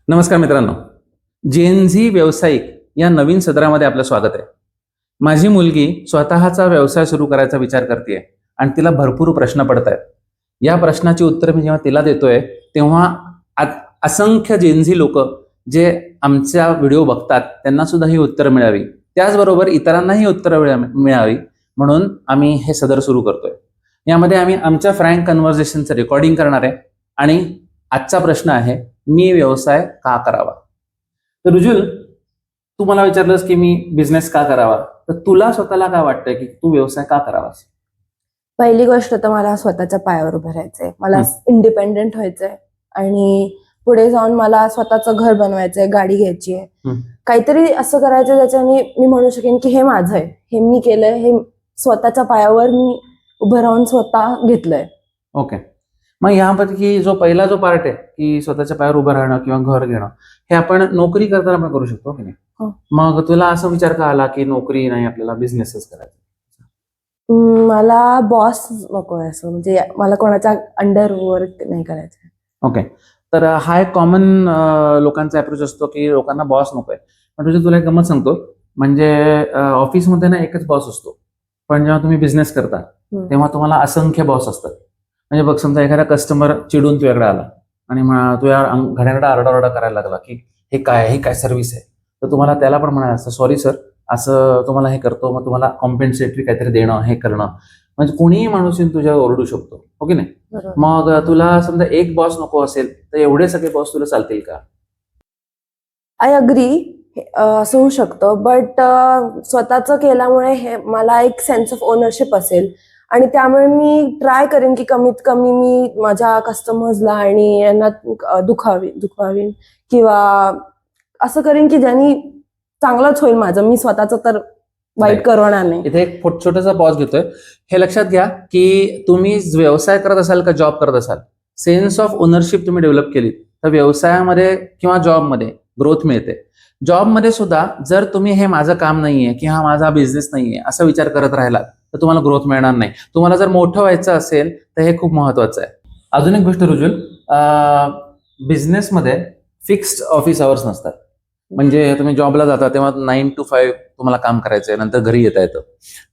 नमस्कार मित्रांनो, जेनझी व्यावसायिक या नवीन सदरामध्ये आपलं स्वागत आहे. माझी मुलगी स्वतःचा व्यवसाय सुरू करायचा विचार करते आणि तिला भरपूर प्रश्न पडत आहेत. या प्रश्नाची उत्तर मी जेव्हा तिला देतोय तेव्हा असंख्य जेनझी लोक जे आमचा व्हिडिओ बघतात त्यांना सुद्धा ही उत्तरं मिळावी, त्याचबरोबर इतरांनाही उत्तरं मिळावी म्हणून आम्ही हे सदर सुरू करतोय. यामध्ये आम्ही आमच्या फ्रँक कन्व्हर्सेशनचं रेकॉर्डिंग करणार आहे आणि आजचा प्रश्न आहे, मी व्यवसाय का करावा? तर रुजुल, तू मला विचारलंस की मी बिझनेस का करावा, तर तुला स्वतःला काय वाटतंय की तू व्यवसाय का करावास? पहिली गोष्ट तर मला स्वतःच्या पायावर उभं राहायचंय, मला इंडिपेंडेंट व्हायचंय आणि पुढे जाऊन मला स्वतःचं घर बनवायचंय, गाडी घ्यायची आहे, काहीतरी असं करायचं ज्याच्याने मी म्हणू शकेन की हे माझं आहे, हे मी केलंय, हे स्वतःच्या पायावर मी उभं राहून स्वतः घेतलंय. ओके, मग यापैकी जो पहिला पार्ट आहे की स्वतःच्या पायावर उभं राहणं किंवा घर घेणं, हे आपण नोकरी करताना आपण करू शकतो की नाही? मग तुला असं विचार का आला की नोकरी नाही, आपल्याला बिझनेसच करायचा? मला बॉस नकोय, असं म्हणजे मला कोणाच्या अंडर वर्क नाही करायचं. ओके, तर हा एक कॉमन लोकांचा अप्रोच असतो की लोकांना बॉस नकोय. पण तुला एक गंमत सांगतो, म्हणजे ऑफिसमध्ये ना एकच बॉस असतो, पण जेव्हा तुम्ही बिझनेस करता तेव्हा तुम्हाला असंख्य बॉस असतात. म्हणजे बघ, समजा एखादा कस्टमर चिडून तुझ्याकडे आला आणि तुझ्या घड्याकडे आरडाओरडा करायला लागला की हे काय सर्व्हिस आहे, तर तुम्हाला त्याला पण म्हणायचं, सॉरी सर, असं तुम्हाला हे करतो, मग तुम्हाला कॉम्पेन्सेटरी काहीतरी देणं, हे करणं. म्हणजे कोणीही माणूस येऊन तुझ्यावर ओरडू शकतो, हो की नाही? मग तुला समजा एक बॉस नको असेल तर एवढे सगळे बॉस तुला चालतील का? आय अग्री, असं होऊ शकतं, बट स्वतःचं केल्यामुळे हे मला एक सेन्स ऑफ ओनरशिप असेल आणि त्यामुळे मी ट्राय करेन की कमीत कमी मी माझ्या कस्टमर्सला आणि यांना दुखावीन किंवा असं करेन की ज्यांनी चांगलंच होईल माझं, मी स्वतःचं तर वाईट करणार नाही. इथे एक छोटासा पॉज घेतोय. हे लक्षात घ्या की तुम्ही व्यवसाय करत असाल का जॉब करत असाल, सेन्स ऑफ ओनरशिप तुम्ही डेव्हलप केली तर व्यवसायामध्ये किंवा जॉबमध्ये ग्रोथ मिळते. जॉबमध्ये सुद्धा जर तुम्ही हे माझं काम नाहीये की हा माझा बिझनेस नाहीये असा विचार करत राहिलात तर तुम्हाला ग्रोथ मिळणार नाही. तुम्हाला जर मोठं व्हायचं असेल तर हे खूप महत्वाचं आहे. अजून एक गोष्ट रुजुल, बिझनेसमध्ये फिक्स्ड ऑफिस आवर्स नसतात. म्हणजे तुम्ही जॉबला जाता तेव्हा 9 to 5 तुम्हाला काम करायचंय, नंतर घरी येता येतं.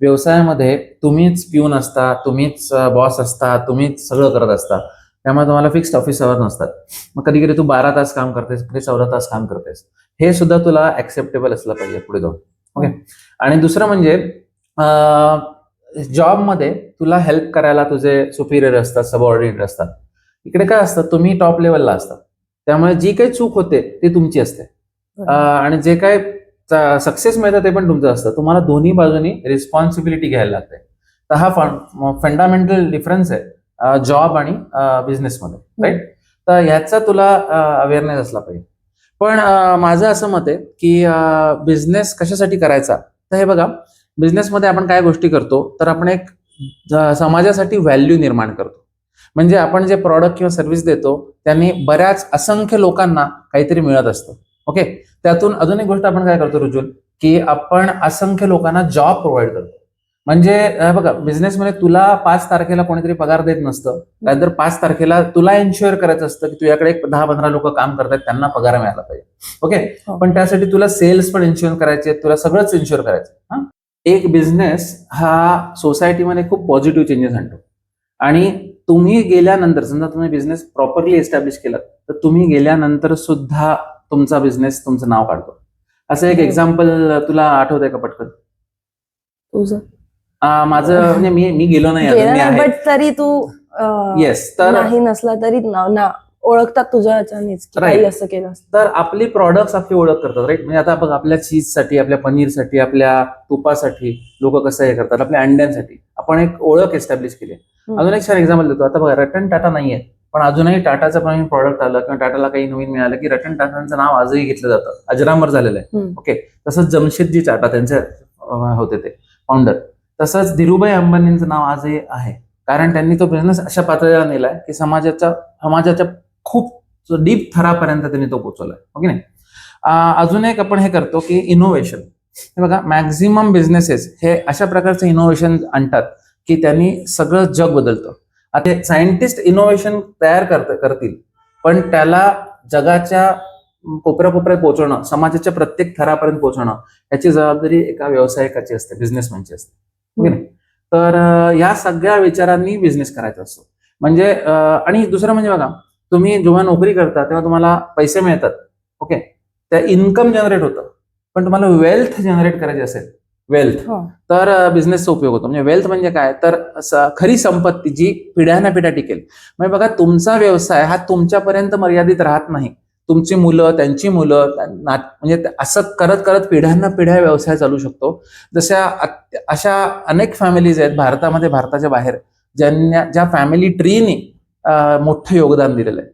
व्यवसायामध्ये तुम्हीच पिऊन असता, तुम्हीच बॉस असता, तुम्हीच सगळं करत असता, त्यामुळे तुम्हाला फिक्स्ड ऑफिस आवर्स नसतात. मग कधी कधी तू 12 तास काम करतेस, कधी 14 तास काम करतेस, हे सुद्धा तुला ऍक्सेप्टेबल असलं पाहिजे पुढे जाऊन. ओके, आणि दुसरं म्हणजे जॉबमध्ये तुला हेल्प करायला तुझे सुपिरियर असतात, सबऑर्डिनेट असतात. इकडे काय असतं, तुम्ही टॉप लेवलला असतात, त्यामुळे जी काही चूक होते ती तुमची असते आणि जे काय सक्सेस मिळतं ते पण तुमचं असतं. तुम्हाला दोन्ही बाजूनी रिस्पॉन्सिबिलिटी घ्यायला लागते. तर हा फंडामेंटल डिफरन्स आहे जॉब आणि बिझनेसमध्ये, राईट? तर ह्याचा तुला अवेअरनेस असला पाहिजे. पण माझं असं मत आहे की बिझनेस कशासाठी करायचा, तर हे बघा, बिझनेसमध्ये आपण काय गोष्टी करतो, तर आपण एक समाजासाठी व्हॅल्यू निर्माण करतो. म्हणजे आपण जे प्रॉडक्ट किंवा सर्व्हिस देतो त्यांनी बऱ्याच असंख्य लोकांना काहीतरी मिळत असतं. ओके, त्यातून अजून एक गोष्ट आपण काय करतो रुजुल, की आपण असंख्य लोकांना जॉब प्रोव्हाइड करतो. म्हणजे बघा, बिझनेसमध्ये तुला 5 तारखेला कोणीतरी पगार देत नसतं, तर 5 तारखेला तुला एन्श्युअर करायचं असतं की तुझ्याकडे 10-15 लोक काम करतात, त्यांना पगार मिळाला पाहिजे. ओके, पण त्यासाठी तुला सेल्स पण इन्श्युअर करायचे, तुला सगळंच इन्श्युअर करायचं. एक बिझनेस हा सोसायटीमध्ये खूप पॉझिटिव्ह चेंजेस आणतो आणि तुम्ही गेल्यानंतर, समजा तुम्ही बिझनेस प्रॉपरली एस्टॅब्लिश केला तर तुम्ही गेल्यानंतर सुद्धा तुमचा बिझनेस तुमचं नाव काढतो. असं एक एक्झाम्पल तुला आठवतंय का पटकन? तुझं? माझं म्हणजे मी गेलो नाही, बट तरी तू येस, तर नाही नसला तरी ना ओळखतात तुझ्या ह्याच्यानेच काही असं केलं. तर आपली प्रॉडक्ट्स आपली ओळख करतात, राईट? म्हणजे आता बघ, आपल्या चीजसाठी, आपल्या पनीरसाठी, आपल्या तुपासाठी लोक कसं हे करतात, आपल्या अंड्यांसाठी आपण एक ओळख एस्टॅब्लिश केली. अजून एक छान एक्झाम्पल देतो. आता बघा, रतन टाटा नाहीये, पण अजूनही टाटाचं पण प्रॉडक्ट आलं किंवा टाटाला काही नवीन मिळालं की रतन टाटांचं नाव आजही घेतलं जातं, अजरामर झालेलं आहे. ओके, तसंच जमशेदजी टाटा त्यांचे होते ते फाउंडर, तसंच धीरूभाई अंबानींचं नाव आजही आहे, कारण त्यांनी तो बिझनेस अशा पातळीला नेलाय की समाजाच्या खूप डीप थरापर्यंत त्यांनी तो पोहोचवलाय. ओके नाही? अजून एक आपण हे करतो की इनोव्हेशन. हे बघा, मॅक्झिमम बिझनेसेस हे अशा प्रकारचे इनोव्हेशन आणतात की त्यांनी सगळं जग बदलतं. आता सायंटिस्ट इनोव्हेशन तयार करतील, पण त्याला जगाच्या कोपऱ्यात पोहोचवणं, समाजाच्या प्रत्येक थरापर्यंत पोहोचवणं, याची जबाबदारी एका व्यावसायिकाची असते, बिझनेसमॅनची असते. हो की नाही? तर या सगळ्या विचारांनी बिझनेस करायचा असतो. म्हणजे आणि दुसरं म्हणजे बघा, तुम्ही जेव्हा नोकरी करता तेव्हा तुम्हाला पैसे मिळतात, ओके, त्या इन्कम जनरेट होतं. पण तुम्हाला वेल्थ जनरेट करायची असेल, वेल्थ, हो. तर बिझनेसचा उपयोग होतो. म्हणजे वेल्थ म्हणजे काय, तर खरी संपत्ती जी पिढ्यानपिढ्या टिकेल. म्हणजे बघा, तुमचा व्यवसाय हा तुमच्यापर्यंत मर्यादित राहत नाही. तुमची मुलं, त्यांची मुलं, म्हणजे असं करत करत पिढ्यानपिढ्या व्यवसाय चालू शकतो. अशा अनेक फॅमिलीज आहेत भारतामध्ये, भारताच्या बाहेर, ज्या फॅमिली ट्रीने मोठं योगदान दिलेलं आहे.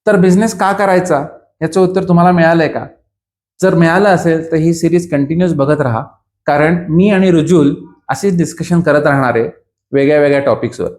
तर बिझनेस का करायचा याचं उत्तर तुम्हाला मिळालंय का? जर मिळालं असेल तर ही सिरीज कंटिन्यूअस बघत राहा, कारण मी आणि रुजुल अशीच डिस्कशन करत राहणार आहे वेगळ्या वेगळ्या टॉपिक्सवर.